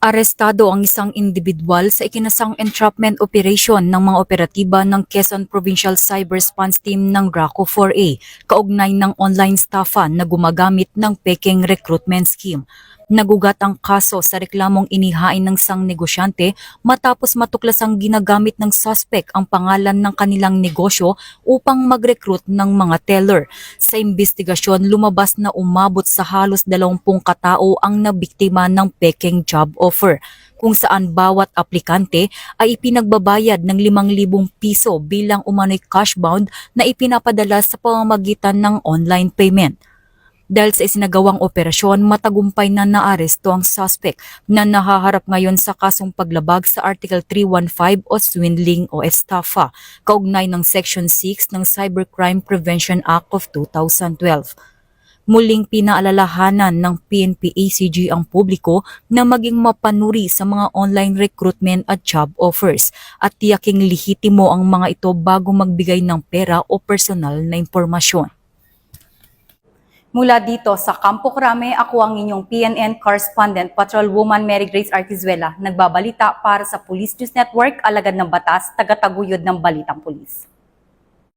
Arestado ang isang individual sa ikinasang entrapment operation ng mga operatiba ng Quezon Provincial Cyber Response Team ng RACO 4A, kaugnay ng online staffa na gumagamit ng peking recruitment scheme. Nagugat ang kaso sa reklamong inihain ng isang negosyante matapos matuklasang ginagamit ng suspect ang pangalan ng kanilang negosyo upang mag-recruit ng mga teller. Sa investigasyon, lumabas na umabot sa halos 20 katao ang nabiktima ng peking job offer, kung saan bawat aplikante ay ipinagbabayad ng 5,000 piso bilang umano'y cash bound na ipinapadala sa pamamagitan ng online payment. Dahil sa isinagawang operasyon, matagumpay na naaresto ang suspect na nahaharap ngayon sa kasong paglabag sa Article 315 o swindling o estafa, kaugnay ng Section 6 ng Cybercrime Prevention Act of 2012. Muling pinaalalahanan ng PNP-ACG ang publiko na maging mapanuri sa mga online recruitment at job offers at tiyaking lehitimo ang mga ito bago magbigay ng pera o personal na impormasyon. Mula dito sa Campo Crame, ako ang inyong PNN correspondent, Patrolwoman Mary Grace Artizuela, nagbabalita para sa Police News Network, alagad ng batas, tagataguyod ng Balitang Pulis.